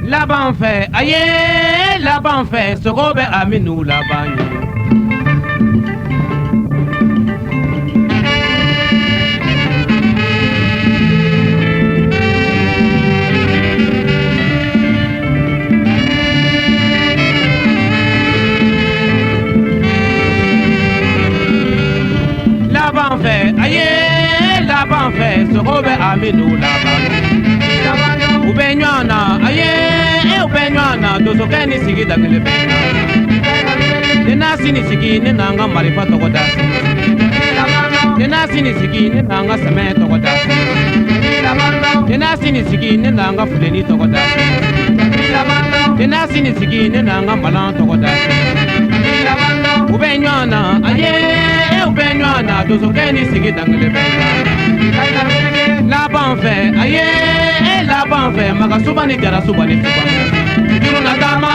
Labamfè, aïe, Labamfè, Segou be aminou Labanye. Labamfè, aïe, Labamfè, Segou be aminou Labanye. Ubenyana, aye, ubenyana, dozo keni sigi dangele bena. Nena sini sigi nanga marifa toko dasi. Nena sini sigi nanga seme toko dasi. Nena sini sigi nanga fuleni toko dasi. Nena sini sigi nanga malan toko dasi. Ubenyana, aye, ubenyana, dozo keni sigi dangele bena. Labamfè, aye, Labamfè, maga subani jara subani subani. Juru nadama.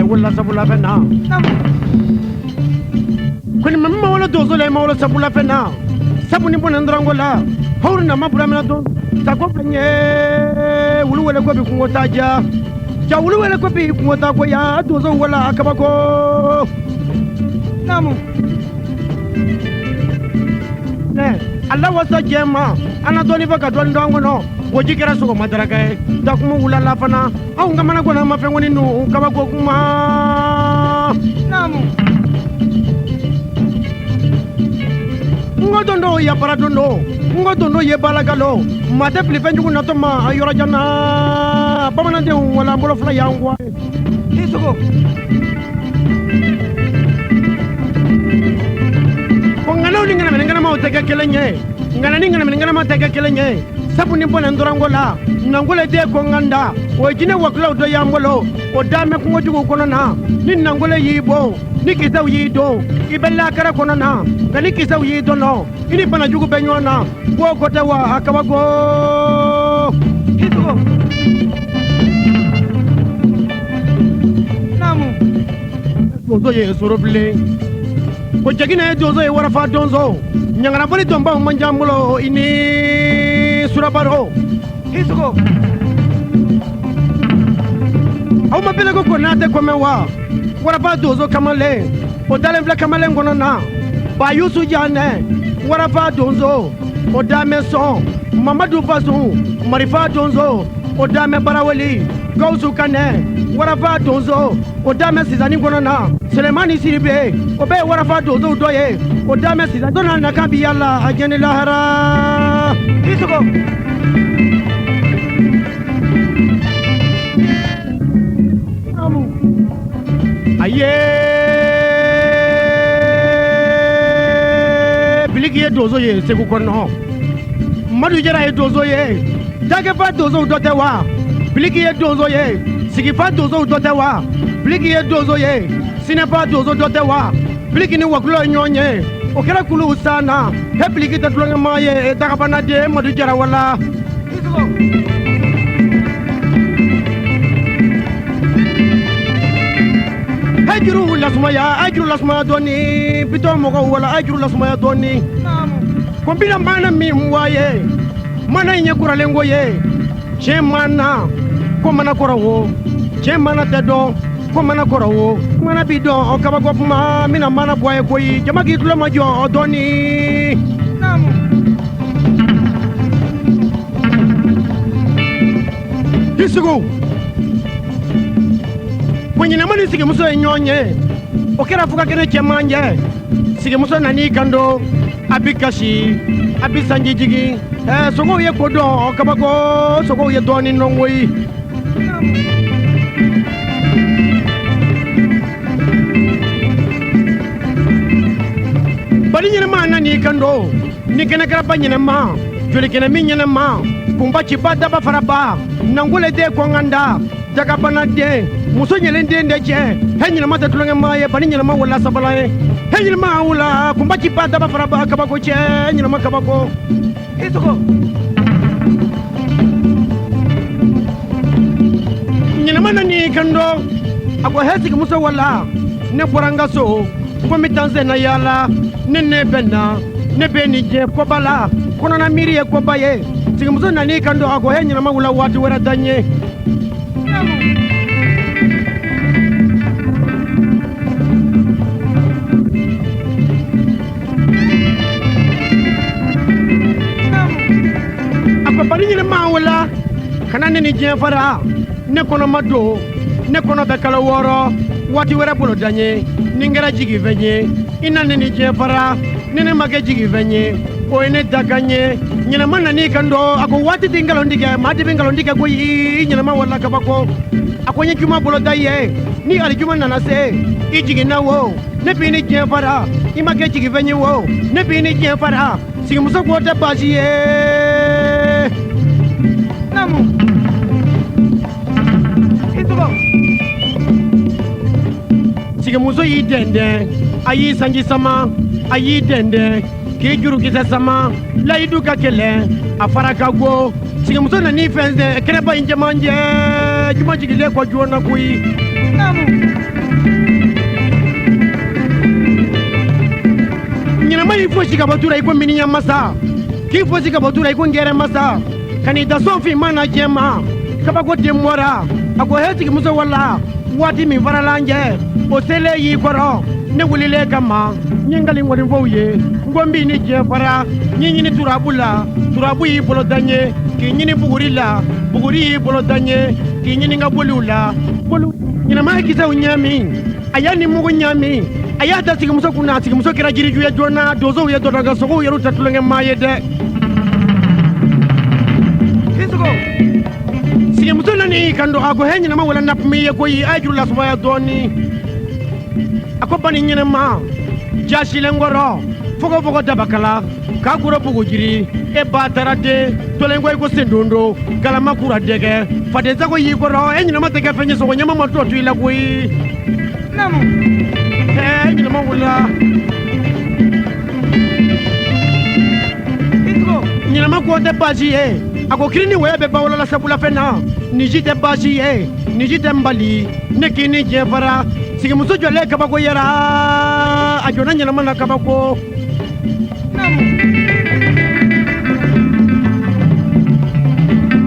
Wala sabula fena kuni mamma wala dozo le ma wala sabula fena sabuni bonandrangola hawrna mabura mena do takopanye wulu wala ko bi ko taja ja wulu wala ko bi ko ta ko ya dozo wala akabako namu ne Allah wasa jema ana doni baka don dongono woji kera so madaraka takuma wula la fana au ngamana ko na mafengoni no kabako kuma namu ngodondo ya paradondo ngodondo ye balagalo mate plifenju na toma ayora jana bamana de wala mbolo fla yangwa isoko ngana ulingana menengana ma uteka kelenye ngana ningana menengana ma uteka kelenye sabuni bona ndorangola nangole de ko nganda o jine wakla do yambolo o dame ko ngojugo kono na ni nangole yibo ni kisaw yido ibella kara kono na ngani kisaw yido no ini bana jugo benyona wo ko tawa akabago kitugo namu dozo ye soroble ko jagina dozo ye wara fa donzo nyangana boli domba manjambulo ini surabaro hisugo au mabele ko konate komewa wara fa dozo kamale o dalen vla kamale ngono na ba yusu jane wara fa donzo o dame son mamadou fasu marifa donzo o dame barawali gausu kane wara fa donzo o dame sizani ngono na selemani siribe o be wara fa donzo doye o dame sizani dona nakabi yalla ajeni lahara hisugo aye biligi ye dozo ye Ségou kono madu jara ye dozo ye dage fa dozo dote wa biligi ye dozo ye sigi fa dozo dote wa biligi ye dozo ye sine fa dozo dote wa biligi ni wakulo nyonye o kɛra kulu sana he biliki tɛ tulonkɛ maa ye dagabana de madu jara wala ajuru lasumaya doni bitɔn mɔgɔw wala ajuru lasumaya doni ko bina mana min waye mana ɲɛ kuralen ko ye cɛ mana ko mana kɔrɔ wo cɛ mana tɛ dɔn ko mana kɔrɔ wo mana bi dɔn o kabako kuma mina mana bɔ ye koyi jama k'i tulo ma jɔ dɔɔni Ségou ko ɲinɛma ni sigimuso ye ɲɔgɔn ye o kɛra fo ka kɛnɛ cɛman ye sigimuso nan'i kando a bi kasi a bi sanji jigi sogow ye ko dɔn kabako sogow ye dɔɔni nɔn koyi bari ɲinɛma nan'i kando ni kɛnɛ kɛra ba ɲinɛma joli kɛnɛ min ɲinɛma kunba ciba daba faraba nangole de kɔnganda jagabana den muso ɲɛlen den de cɛ he ɲinɛma tɛ tulonkɛ maa ye bani ɲinɛma wala sabala ye he ɲinɛma wula kunba ciba daba faraba kabako cɛ ɲinɛma kabako i sogo ɲinɛma nani kando a ko he sigimuso wala ne bɔra n ka so ko n bɛ taa n sen na yaala ne bɛ na ne bɛ nin diɲɛ kɔba la kɔnɔna miiri ye kɔba ye sigimuso nani kando a ko he ɲinɛma wula waati wɛrɛ ta n ye a ko bari ɲinɛma wula kana ne ni diɲɛ fara ne kɔnɔ ma don ne kɔnɔ bɛ kalo 6 waati wɛrɛ bolo da n ye ni n kɛra jigi fɛn ye i na ne ni diɲɛ fara ni ne ma kɛ jigi fɛn ye o ye ne da ka ɲɛ ɲinɛma nani kan dɔ a ko waati tɛ nkalon tigɛ maa de bɛ nkalon tigɛ koyi i ɲinɛma wala kabako a ko n ye juma bolo da i ye ni alijuma nana se i jiginna wo ne b'i ni diɲɛ fara i ma kɛ jigi fɛn ye wo ne b'i ni diɲɛ fara sigimuso k'o tɛ baasi ye namu i tɔgɔ sigimuso y'i dɛndɛn a y'i sanji sama a y'i dɛndɛn k'i jurukisɛ sama layidu ka kɛlɛ a fara ka go sigimuso nan'i fɛnsɛn kɛnɛba in cɛmancɛ juma jigilen kɔ joona koyi ɲinɛma y'i fosi ka bɔ tura i ko miniɲɛ masa k'i fosi ka bɔ tura i ko ngɛrɛ masa ka n'i da sɔn finma na diɲɛ ma kabako den bɔra a ko he sigimuso wala waati min farala n jɛ o selen y'i kɔrɔ ne wulilen kama n ye nkalin ŋɔnifɔw ye n ko n b'i ni diɲɛ fara n ye ɲini turabu la turabu y'i bolo da n ye k'i ɲini buguri la buguri y'i bolo da n ye k'i ɲini n ka boliw la ɲinɛma ye kisɛw ɲami a y'a ni mugu ɲami a y'a da sigimuso kunna sigimuso kɛra jiriju ye joona donsow ye dɔdɔnka sogow yɛrɛw tɛ tulonkɛ maa ye dɛ sigimuso nani kan dɔ a ko he ɲinɛma wala napumi ye koyi a ye juru lasumaya dɔɔni a ko bani ɲinɛma jasilen kɔrɔ fogofogo dabakala k'a kuro bugu jiri e ba taara den tolen ko i ko sendondo galama kura dɛgɛ fadensago y'i kɔrɔ e ɲinɛma tɛ kɛ fɛn ye sogo ɲɛma ma tɔ to i la koyi namu ɲinɛma wula ɲinɛma ko tɛ baasi ye a ko kiri ni wɔyɛ bɛ ba wolola sabulafɛn na nin si tɛ baasi ye nin si tɛ n bali ne k'i ni diɲɛ fara sigimuso jɔlen kabako yɛra a jɔna ɲɛnama na kabako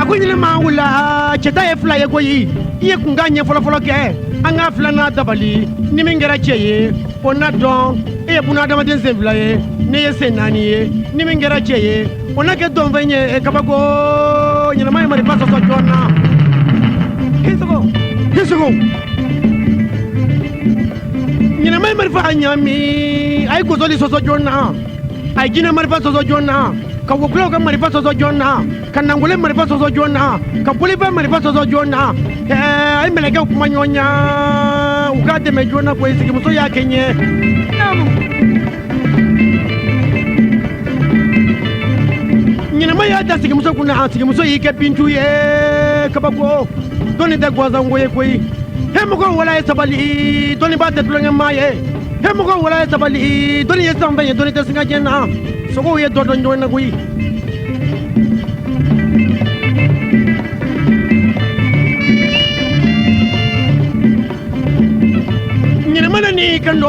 a ko ɲinɛma wula cɛta ye 2 ye koyi i ye kunkan ɲɛ fɔlɔfɔlɔ kɛ an k'a 2nan dabali ni min kɛra cɛ ye o na dɔn e ye bunadamaden sen 2 ye ne ye sen 4 ye ni min kɛra cɛ ye o na kɛ dɔnfɛn ye kabako ɲinɛma ye marifa sɔsɔ joona hisogo ɲinɛma ye marifa a ɲami a ye gosoli sɔsɔ joona a ye jinɛ marifa sɔsɔ joona ka wokulaw ka marifa sɔsɔ joona ka nangole marifa sɔsɔ joona ka bolifɛn marifa sɔsɔ joona a ye mɛlɛkɛw kuma ɲɔgɔn ɲa u k'a dɛmɛ joona koyi sigimuso y'a kɛ ɲɛ ɲinɛma y'a da sigimuso kunna sigimuso y'i kɛ bintu ye kabako dɔnni tɛ gansanko ye koyi he mɔgɔw wala ye sabali dɔnniba tɛ tulonkɛ maa ye Hemugo wala tabali doni yesamba ye doni tesinga jena Segou ye dodo njona gui Nyine mana ni kando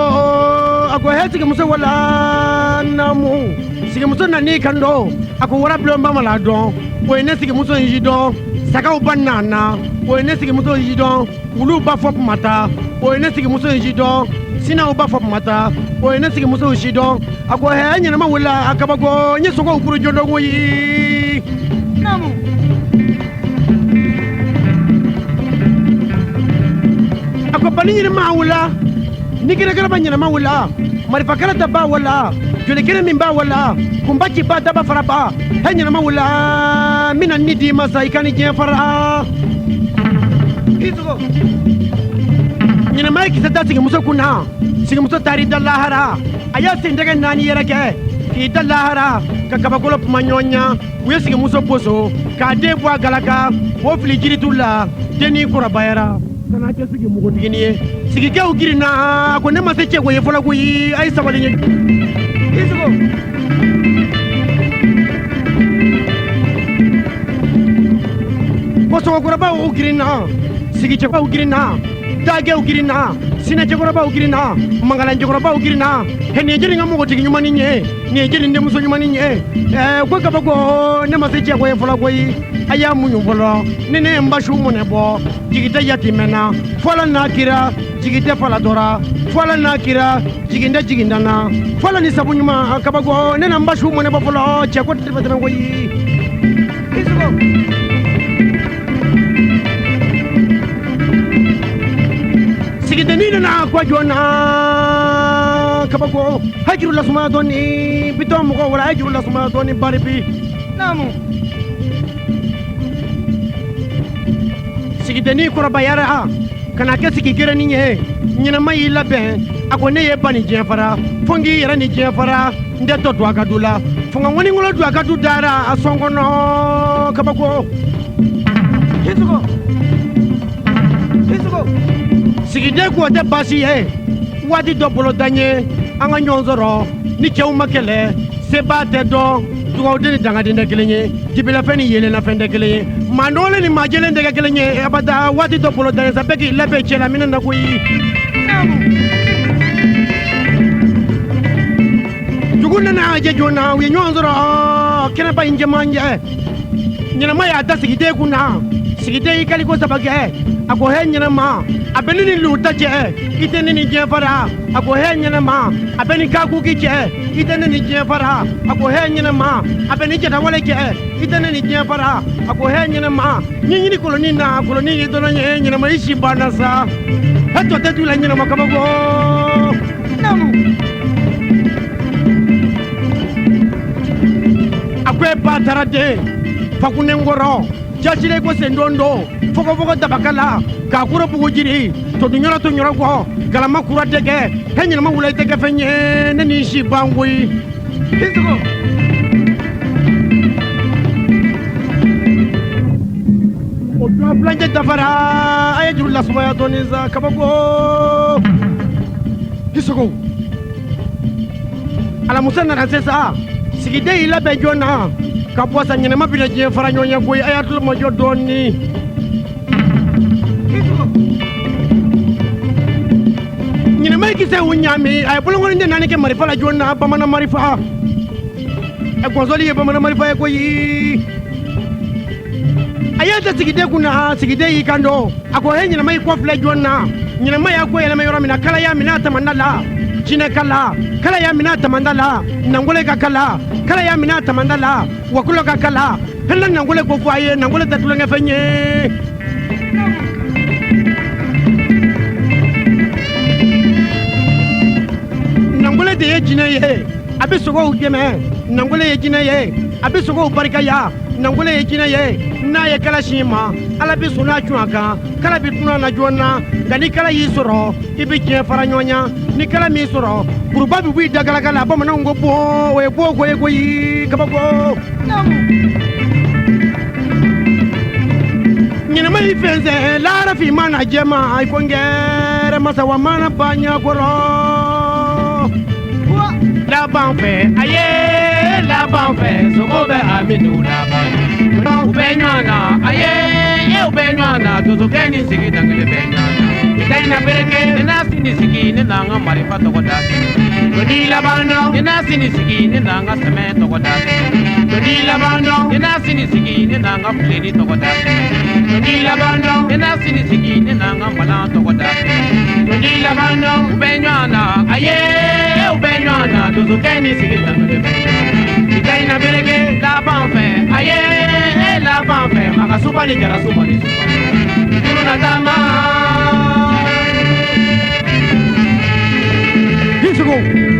ako heti muso wala namu Sigi muso na ni kando ako wara blomba malado Wene sigi muso njido Saka ubanana Wene sigi muso njido Ulu bafop mata Wene sigi muso njido Sina ubafop mata Wene sigi muso njido Ako he nyina mawula akabago Nye Segou ukuru jodo goyi Namu Ako bani nyina mawula Nikira kala banyina mawula Marifakala taba wala Julikire mimba wala Kumbachi ba daba faraba Henyina mawula Mina nidi masa ikani jen fara Isugo Nyina mai kisata sigi muso kuna Sigi muso tari dalahara Aya sindega nani yerake Ki dalahara Kakabakolo pumanyonya Uye sigi muso poso Ka debwa galaka Wofli jiri tula Deni kura bayara Kana ke sigi mugo tigini ye Sigi ke ukiri na Ko nema se chego ye fola kuyi Ay sabali nye Isugo Poso kura ba ukiri na Sigi chego ukiri na Dage ukiri na Sina chego ba ukiri na Mangala chego ba ukiri na Hene jiri nga mugo tigi nyuma ninye Ni jiri nde muso nyuma ninye Kwa kabako Nema se chego ye fola kuyi Aya munyu folo Nene mbashu munebo Jigite yatimena Fola nakira Jigite fola dora Fola nakira Jiginde jigindana Fola ni sabu nyuma Kabago Nene mbashu munebo folo Cheko tibetana goyi Isugo Sigite nina na kwa jona Kabago Hajiru la suma doni Bito mugo wala hajiru la suma doni Baripi Namu Sigideni kura bayara kana ke sigi gira ni nye nyina mai labe akone ye bani jefara fongi yera ni jefara nde to to akadula fonga ngoni ngolo do akadu dara asongo no kabako Hisugo Sigide ko de basi he wadi do bolo danye anga nyonzoro ni cheuma kele seba te do Tugaw deni danga dende kelenye Jibila feni yele na fende kelenye Manole ni majele ndege kelenye Abada wati to polo dane Sapeki lepe chela mina na kui Juguna na aje jona Uye nyonzoro Kena pa inje manje Nyina maya ata sigide kuna Sigide ikali ko sabage Ako he nyina ma Abeni ni luta che Itene ni jefara Ako he nyina ma Abeni kakuki che Itene ni jefara Ako he nyina ma Abeni cheta wale che Itene ni jefara Ako he nyina ma Nyini koloni na koloni itono nye nyina ma ishi bana sa Heto tetu la nyina ma kabago Namu Akwe patarade Fakune ngoro Chachile ko sendondo Foko tabakala Kakuro bugu jiri To nyora ko Galama kura dege Henyina ma wula tege fenye Neni ishi bangui Hisugo Otua planje tafara Aye juru la sumaya toniza Kabago Hisugo Ala musana na sesa Sigide ila bejona Kapwasa nyene mapile jefara nyonya kui Ayatul mojo doni Nyine mai kise unyami ay bulungo nde nani ke marifa la jona bamana marifa e gonzoli ye bamana marifa e koyi ayata sigide kuna sigide yikando ako he nyine mai ko fle jona nyine mai ako ele mai romina kala ya minata mandala jine kala ya minata mandala nangole ka kala ya minata mandala wakulo ka kala hella nangole ko faye nangole tatulanga fenye Nangole de jine ye abi Segou geme nangole ye jine ye abi Segou barika ya nangole ye jine ye na ye kala shima ala bi suna chuaka kala bi tuna na jona gani kala yisoro ibi je faranyonya ni kala mi soro guruba bi wi dagala kala ba mana ngo bo we bo ko ye ko yi kabago Nyina mai fenze lara fi mana jema ay ko ngere masa wa mana banya goro Labamfè, aye, Labamfè, Segou Amadou Bah. Ubenyana, aye, ubenyana, tuzo keni sigi dangile benyana. Itaina bereke, nina sini sigi nina nga marifa toko dati. Todi labando, nina sini sigi nina nga seme toko dati. Todi labando, nina sini sigi nina nga fuleni toko dati. Todi labando, nina sini sigi nina nga mbala toko dati. Todi labando, ubenyana, aye, ubenyana, tuzo keni sigi dangile benyana. Itaina bereke, Labamfè, aye, Labamfè, maka supa ni jara supa ni supa. Turuna dama. Segou.